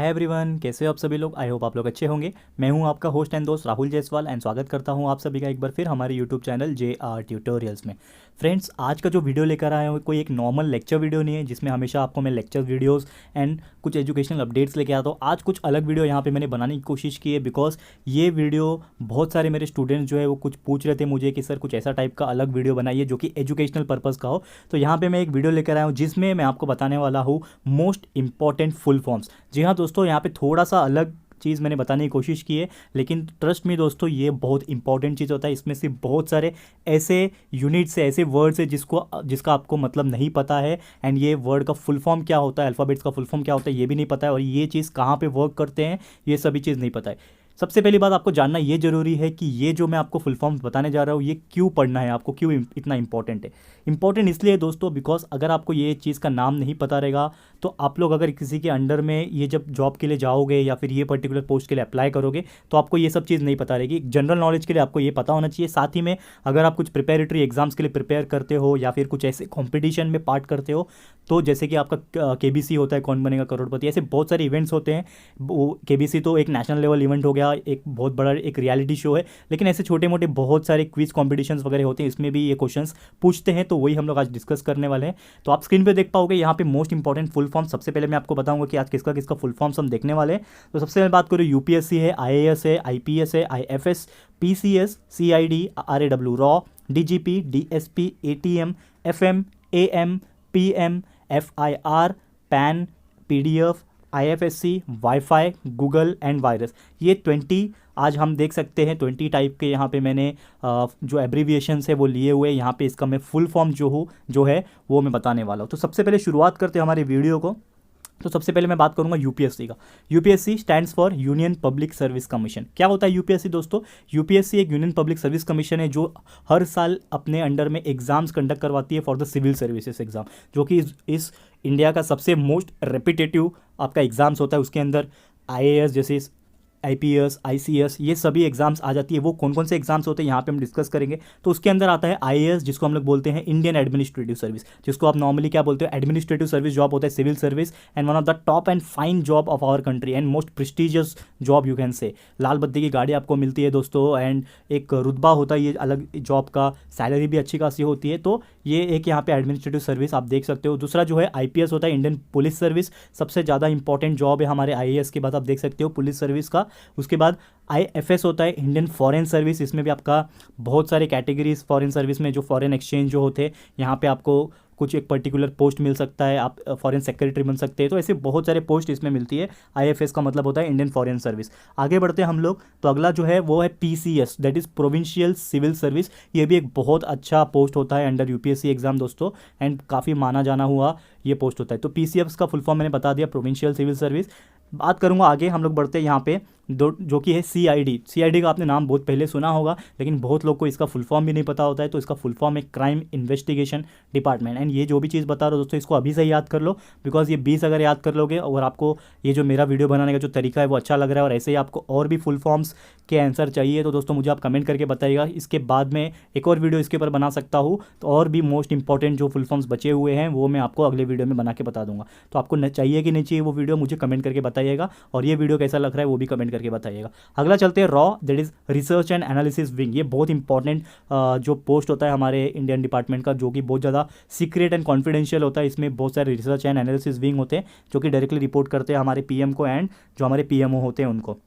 Hi everyone, कैसे हो आप सभी लोग। आई होप आप लोग अच्छे होंगे। मैं हूं आपका होस्ट एंड दोस्त राहुल जायसवाल एंड स्वागत करता हूं आप सभी का एक बार फिर हमारे यूट्यूब चैनल JR ट्यूटोरियल्स में। फ्रेंड्स, आज का जो वीडियो लेकर आया हूँ कोई एक नॉर्मल लेक्चर वीडियो नहीं है जिसमें हमेशा आपको मैं लेक्चर वीडियोस एंड कुछ एजुकेशनल अपडेट्स लेके आता हूँ। आज कुछ अलग वीडियो यहाँ पे मैंने बनाने की कोशिश की है बिकॉज ये वीडियो बहुत सारे मेरे स्टूडेंट्स जो है वो कुछ पूछ रहे थे मुझे कि सर कुछ ऐसा टाइप का अलग वीडियो बनाइए जो कि एजुकेशनल पर्पज़ का हो। तो यहाँ पे मैं एक वीडियो लेकर आया हूँ जिसमें मैं आपको बताने वाला हूँ मोस्ट इंपॉर्टेंट फुल फॉर्म्स। जी हाँ दोस्तों, यहाँ पे थोड़ा सा अलग चीज़ मैंने बताने की कोशिश की है, लेकिन ट्रस्ट में दोस्तों ये बहुत इंपॉर्टेंट चीज़ होता है। इसमें से बहुत सारे ऐसे यूनिट्स है, ऐसे वर्ड्स है जिसका आपको मतलब नहीं पता है एंड ये वर्ड का फुल फॉर्म क्या होता है, अल्फ़ाबेट्स का फुल फॉर्म क्या होता है ये भी नहीं पता है, और ये चीज़ कहाँ पे वर्क करते हैं ये सभी चीज़ नहीं पता है। सबसे पहली बात आपको जानना ये जरूरी है कि ये जो मैं आपको फुल फॉर्म्स बताने जा रहा हूँ ये क्यों पढ़ना है, आपको क्यों इतना इंपॉर्टेंट है। इंपॉर्टेंट इसलिए है दोस्तों बिकॉज अगर आपको ये चीज़ का नाम नहीं पता रहेगा तो आप लोग अगर किसी के अंडर में ये जब जॉब के लिए जाओगे या फिर ये पर्टिकुलर पोस्ट के लिए अप्लाई करोगे तो आपको ये सब चीज़ नहीं पता रहेगी। जनरल नॉलेज के लिए आपको ये पता होना चाहिए। साथ ही में अगर आप कुछ प्रिपेरेटरी एग्जाम्स के लिए प्रिपेयर करते हो या फिर कुछ ऐसे कॉम्पिटिशन में पार्ट करते हो, तो जैसे कि आपका KBC होता है, कौन बनेगा करोड़पति, ऐसे बहुत सारे इवेंट्स होते हैं। वो KBC तो एक नेशनल लेवल इवेंट हो गया, एक बहुत बड़ा एक रियलिटी शो है, लेकिन ऐसे छोटे मोटे बहुत सारे क्विज कॉम्पिटिशन्स वगैरह होते हैं, इसमें भी ये क्वेश्चंस पूछते हैं। तो वही हम लोग आज डिस्कस करने वाले हैं। तो आप स्क्रीन पे देख पाओगे यहाँ पे मोस्ट इंपॉर्टेंट फुल फॉर्म। सबसे पहले मैं आपको बताऊंगा कि आज किसका किसका फुल फॉर्म्स हम देखने वाले हैं। तो सबसे पहले बात करूँ UPSC है, IAS है, IPS है, IFS, PCS, CID, RAW, raw, DGP, DSP, ATM, FM, AM, PM, FIR, PAN, PDF, IFSC, wifi, Google and virus. ये 20 आज हम देख सकते हैं 20 टाइप के यहाँ पे मैंने जो एब्रीविएशंस है वो लिए हुए। यहाँ पे इसका मैं फुल फॉर्म जो है वो मैं बताने वाला हूँ। तो सबसे पहले शुरुआत करते हैं हमारे वीडियो को। तो सबसे पहले मैं बात करूंगा UPSC का। UPSC stands for union public service commission. क्या होता है UPSC दोस्तों? UPSC एक यूनियन पब्लिक सर्विस कमीशन है जो हर साल अपने अंडर में एग्जाम्स कंडक्ट करवाती है for the civil services exam, जो कि इस इंडिया का सबसे मोस्ट रेपिटेटिव आपका एग्जाम्स होता है। उसके अंदर IAS जैसे IPS, ICS ये सभी एग्जाम्स आ जाती है। वो कौन कौन से एग्जाम्स होते हैं यहाँ पे हम डिस्कस करेंगे। तो उसके अंदर आता है IAS, जिसको हम लोग बोलते हैं इंडियन एडमिनिस्ट्रेटिव सर्विस, जिसको आप नॉर्मली क्या बोलते हो, एडमिनिस्ट्रेटिव सर्विस जॉब होता है, civil service and one of the top and fine job of our country and most prestigious job you can say. लाल बत्ती की गाड़ी आपको मिलती है दोस्तों एंड एक रुतबा होता है ये अलग जॉब का, सैलरी भी अच्छी खासी होती है। तो ये एक यहाँ पे एडमिनिस्ट्रेटिव सर्विस आप देख सकते हो। दूसरा जो है IPS होता है, इंडियन पुलिस सर्विस, सबसे ज़्यादा इंपॉर्टेंट जॉब है हमारे IAS के बाद आप देख सकते हो पुलिस सर्विस का। उसके बाद IFS होता है, इंडियन फॉरेन सर्विस। इसमें भी आपका बहुत सारे कैटेगरीज फॉरेन सर्विस में, जो फॉरेन एक्सचेंज जो होते हैं यहाँ पे आपको कुछ एक पर्टिकुलर पोस्ट मिल सकता है, आप फॉरेन सेक्रेटरी बन सकते हैं। तो ऐसे बहुत सारे पोस्ट इसमें मिलती है। IFS का मतलब होता है इंडियन फॉरेन सर्विस। आगे बढ़ते हैं हम लोग। तो अगला जो है वो है PCS, that is provincial civil service. ये भी एक बहुत अच्छा पोस्ट होता है अंडर UPSC एग्जाम दोस्तों एंड काफ़ी माना जाना हुआ ये पोस्ट होता है। तो PCS का फुल फॉर्म मैंने बता दिया, प्रोविंशियल सिविल सर्विस। बात करूंगा आगे, हम लोग बढ़ते हैं यहाँ पे जो कि है CID का आपने नाम बहुत पहले सुना होगा, लेकिन बहुत लोग को इसका फुल फॉर्म भी नहीं पता होता है। तो इसका फुल फॉर्म है क्राइम इन्वेस्टिगेशन डिपार्टमेंट। एंड ये जो भी चीज़ बता रहा हूँ दोस्तों इसको अभी से याद कर लो, बिकॉज ये 20 अगर याद कर लोगे और आपको ये जो मेरा वीडियो बनाने का जो तरीका है वो अच्छा लग रहा है और ऐसे ही आपको और भी फुल फॉर्म्स के आंसर चाहिए तो दोस्तों मुझे आप कमेंट करके बताइएगा। इसके बाद में एक और वीडियो इसके ऊपर बना सकता हूँ, तो और भी मोस्ट इंपॉर्टेंट जो फुल फॉर्म्स बचे हुए हैं वो मैं आपको अगले वीडियो में बना के बता दूंगा। तो आपको चाहिए कि नहीं चाहिए वो वीडियो मुझे कमेंट करके बताइएगा, और ये वीडियो कैसा लग रहा है वो भी कमेंट करके बताइएगा। अगला चलते हैं raw, that is research and analysis wing. ये बहुत इंपॉर्टेंट जो पोस्ट होता है हमारे इंडियन डिपार्टमेंट का, जो कि बहुत ज़्यादा सीक्रेट एंड कॉन्फिडेंशियल होता है। इसमें बहुत सारे रिसर्च एंड एनालिसिस विंग होते हैं जो कि डायरेक्टली रिपोर्ट करते हैं हमारे PM को एंड जो हमारे PMO होते हैं उनको।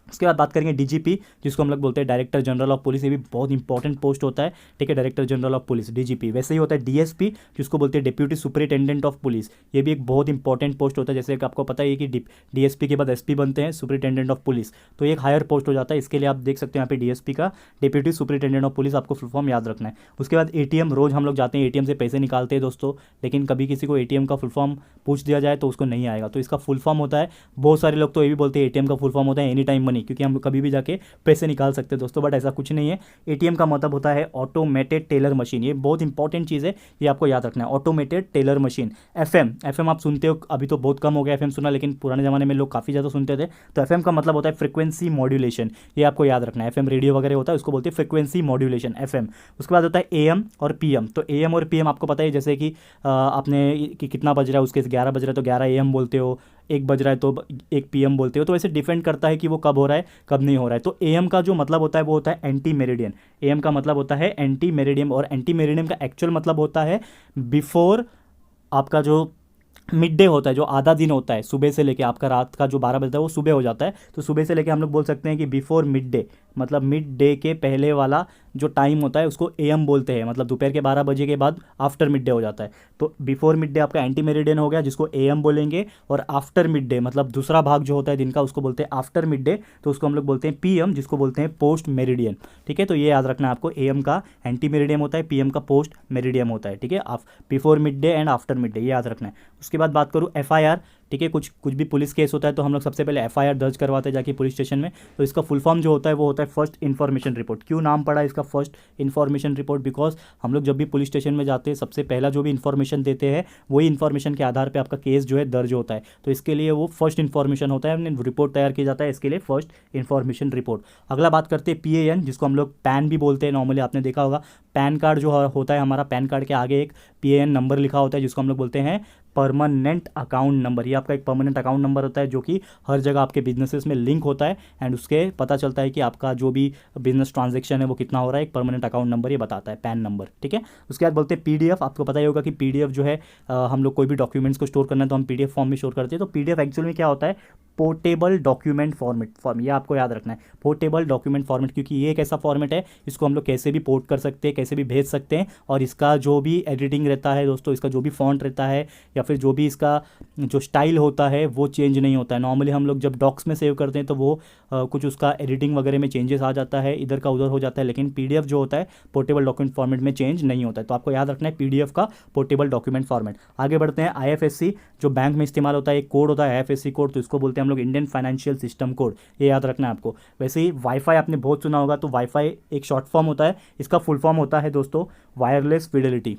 उसके बाद बात करेंगे DGP, जिसको हम लोग बोलते हैं डायरेक्टर जनरल ऑफ पुलिस। ये भी बहुत इंपॉर्टेंट पोस्ट होता है, ठीक है, director general of police DGP। वैसे ही होता है DSP, जिसको बोलते हैं डिप्यूटी सुपरिटेंडेंट ऑफ पुलिस। ये भी एक बहुत इंपॉर्टेंट पोस्ट होता है। जैसे कि आपको पता है कि DSP के बाद SP बनते हैं, सुपरिटेंडेंट ऑफ पुलिस, तो एक हायर पोस्ट हो जाता है। इसके लिए आप देख सकते हैं यहाँ पे DSP का डिप्यूटी सुपरिटेंडेंट ऑफ पुलिस, आपको फुल फॉर्म याद रखना है। उसके बाद ATM, रोज हम लोग जाते हैं ATM से पैसे निकालते हैं दोस्तों, लेकिन कभी किसी को ATM का फुल फॉर्म पूछ दिया जाए तो उसको नहीं आएगा। तो इसका फुल फॉर्म होता है, बहुत सारे लोग तो ये भी बोलते हैं ATM का फुल फॉर्म होता है एनी टाइम मनी, क्योंकि हम लोग कभी भी जाके पैसे निकाल सकते हैं दोस्तों, बट ऐसा कुछ नहीं है। ATM का मतलब होता है ऑटोमेटेड टेलर मशीन। ये बहुत इंपॉर्टेंट चीज़ है, ये आपको याद रखना है, ऑटोमेटेड टेलर मशीन। FM आप सुनते हो, अभी तो बहुत कम हो गया FM सुना, लेकिन पुराने ज़माने में लोग काफ़ी ज़्यादा सुनते थे। तो FM का मतलब होता है फ्रिक्वेंसी मॉड्यूलेशन, ये आपको याद रखना है। FM रेडियो वगैरह होता है, उसको बोलते हैं फ्रिक्वेंसी मॉड्यूलेशन, FM। उसके बाद होता है AM और PM। तो AM और PM आपको पता है, जैसे कि आपने कि कितना बज रहा है उसके 11 बज रहा है तो 11 AM बोलते हो, एक बज रहा है तो 1 PM बोलते हो। तो वैसे डिपेंड करता है कि वो कब हो रहा है कब नहीं हो रहा है। तो AM का जो मतलब होता है वो होता है एंटी मेरिडियन। AM का मतलब होता है एंटी मेरिडियम, और एंटी मेरिडियम का एक्चुअल मतलब होता है बिफोर आपका जो मिड डे होता है, जो आधा दिन होता है सुबह से लेके आपका रात का जो 12 बजता है वो सुबह हो जाता है। तो सुबह से लेके हम लोग बोल सकते हैं कि बिफोर मिड डे, मतलब मिड डे के पहले वाला जो टाइम होता है उसको AM बोलते हैं। मतलब दोपहर के 12 बजे के बाद आफ्टर मिड डे हो जाता है। तो बिफोर मिड डे आपका एंटी मेरिडियन हो गया जिसको AM बोलेंगे, और आफ्टर मिड डे मतलब दूसरा भाग जो होता है दिन का उसको बोलते हैं आफ्टर मिड डे, तो उसको हम लोग बोलते हैं PM, जिसको बोलते हैं पोस्ट मेरिडियन। ठीक है, तो ये याद रखना है आपको, AM का एंटी मेरिडियम होता है, PM का पोस्ट मेरिडियम होता है। ठीक है, before mid day and after mid day, ये याद रखना है। उसके बाद बात करूँ FIR। ठीक है, कुछ भी पुलिस केस होता है तो हम लोग सबसे पहले FIR दर्ज करवाते हैं जाके पुलिस स्टेशन में। तो इसका फुल फॉर्म जो होता है वो होता है फर्स्ट इन्फॉर्मेशन रिपोर्ट। क्यों नाम पड़ा इसका फर्स्ट इन्फॉर्मेशन रिपोर्ट? बिकॉज हम लोग जब भी पुलिस स्टेशन में जाते हैं सबसे पहला जो भी इन्फॉर्मेशन देते हैं वही इन्फॉर्मेशन के आधार पर आपका केस जो है दर्ज होता है। तो इसके लिए वो फर्स्ट इन्फॉर्मेशन होता है, रिपोर्ट तैयार किया जाता है इसके लिए फर्स्ट इन्फॉर्मेशन रिपोर्ट। अगला बात करते हैं PAN, जिसको हम लोग पैन भी बोलते हैं नॉर्मली, आपने देखा होगा। पैन कार्ड जो होता है हमारा, पैन कार्ड के आगे एक PAN नंबर लिखा होता है जिसको हम लोग बोलते हैं परमानेंट अकाउंट नंबर। ये आपका एक परमानेंट अकाउंट नंबर होता है जो कि हर जगह आपके बिजनेसेस में लिंक होता है, एंड उसके पता चलता है कि आपका जो भी बिजनेस ट्रांजैक्शन है वो कितना हो रहा है। एक परमानेंट अकाउंट नंबर ये बताता है, पैन नंबर। ठीक है, उसके बाद बोलते हैं PDF। आपको पता ही होगा कि PDF जो है हम लोग कोई भी डॉक्यूमेंट्स को स्टोर करना है तो हम PDF फॉर्म में स्टोर करते हैं। तो PDF एक्चुअल में क्या होता है? Portable document form. ये आपको याद रखना है, पोर्टेबल डॉक्यूमेंट फॉर्मेट, क्योंकि ये एक ऐसा फॉर्मेट है इसको हम लोग कैसे भी पोर्ट कर सकते हैं, कैसे भी भेज सकते हैं, और इसका जो भी एडिटिंग रहता है दोस्तों, इसका जो भी फॉन्ट रहता है या फिर जो भी इसका जो स्टाइल होता है वो चेंज नहीं होता है। नॉर्मली हम लोग जब डॉक्स में सेव करते हैं तो वो कुछ उसका एडिटिंग वगैरह में चेंजेस आ जाता है, इधर का उधर हो जाता है, लेकिन PDF जो होता है पोर्टेबल डॉक्यूमेंट फॉर्मेट में चेंज नहीं होता है। तो आपको याद रखना है PDF का पोर्टेबल डॉक्यूमेंट फॉर्मेट। आगे बढ़ते हैं IFSC, जो बैंक में इस्तेमाल होता है, एक कोड होता है IFSC कोड, तो इसको बोलते हैं हम लोग इंडियन फाइनेंशियल सिस्टम कोड। ये याद रखना है आपको। वैसे ही वाईफाई आपने बहुत सुना होगा, तो वाईफाई एक शॉर्ट फॉर्म होता है, इसका फुल फॉर्म होता है दोस्तों वायरलेस फिडेलिटी।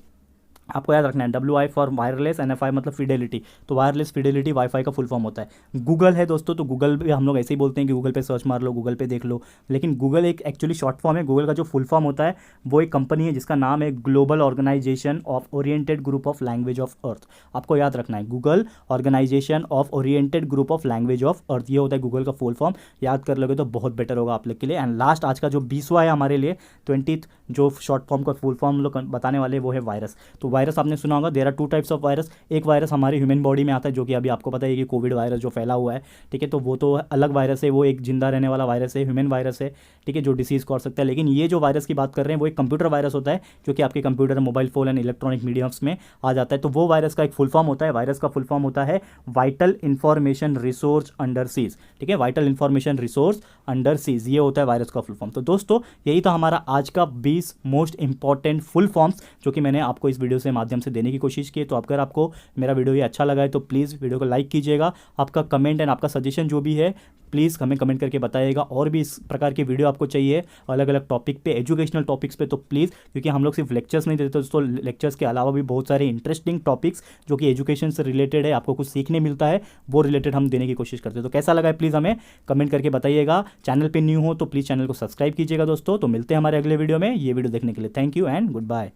आपको याद रखना है, WI फॉर वायरलेस, NFI मतलब फिडेलिटी। तो वायरलेस फिडेलिटी वाईफाई का फुल फॉर्म होता है। गूगल है दोस्तों, तो गूगल भी हम लोग ऐसे ही बोलते हैं कि गूगल पे सर्च मार लो, गूगल पे देख लो, लेकिन गूगल एक एक्चुअली शॉर्ट फॉर्म है। गूगल का जो फुल फॉर्म होता है वो एक कंपनी है जिसका नाम है global organisation of oriented group of language of earth. आपको याद रखना है, Google organisation of oriented group of language of earth, ये होता है गूगल का फुल फॉर्म। याद कर लोगे तो बहुत बेटर होगा आप लोग के लिए। एंड लास्ट आज का जो 20वां है हमारे लिए, 20th जो शॉर्ट फॉर्म का फुल फॉर्म हम लोग बताने वाले वो है वायरस। तो वायरस आपने सुना होगा, there are 2 types of virus. एक वायरस हमारे ह्यूमन बॉडी में आता है जो कि अभी आपको पता है कि कोविड वायरस जो फैला हुआ है। ठीक है, तो वो तो अलग वायरस है, वो एक जिंदा रहने वाला वायरस है, ह्यूमन वायरस है। ठीक है, जो डिसीज कर सकता है। लेकिन ये जो वायरस की बात कर रहे हैं वो एक कंप्यूटर वायरस होता है जो कि आपके computer, mobile phone and electronic mediums में आ जाता है। तो वो वायरस का एक फुल फॉर्म होता है, वायरस का फुल फॉर्म होता है vital information resource under seize. ठीक है, vital information resource under seize, ये होता है वायरस का फुल फॉर्म। तो दोस्तों यही था हमारा आज का 20 मोस्ट इंपॉर्टेंट फुल फॉर्म्स जो कि मैंने आपको इस वीडियो से माध्यम से देने की कोशिश की। तो अगर आपको मेरा वीडियो ये अच्छा लगा है तो प्लीज़ वीडियो को लाइक कीजिएगा। आपका कमेंट एंड आपका सजेशन जो भी है प्लीज़ हमें कमेंट करके बताइएगा। और भी इस प्रकार की वीडियो आपको चाहिए अलग अलग टॉपिक पे, एजुकेशनल टॉपिक्स पे, तो प्लीज़, क्योंकि हम लोग सिर्फ लेक्चर्स नहीं देते दोस्तों, लेक्चर्स के अलावा भी बहुत सारे इंटरेस्टिंग टॉपिक्स जो कि एजुकेशन से रिलेटेड है, आपको कुछ सीखने मिलता है, वो रिलेटेड हम देने की कोशिश करते हैं। तो कैसा लगा है प्लीज़ हमें कमेंट करके बताइएगा। चैनल पर न्यू हो तो प्लीज़ चैनल को सब्सक्राइब कीजिएगा दोस्तों। तो मिलते हैं हमारे अगले वीडियो में। ये वीडियो देखने के लिए thank you and good bye.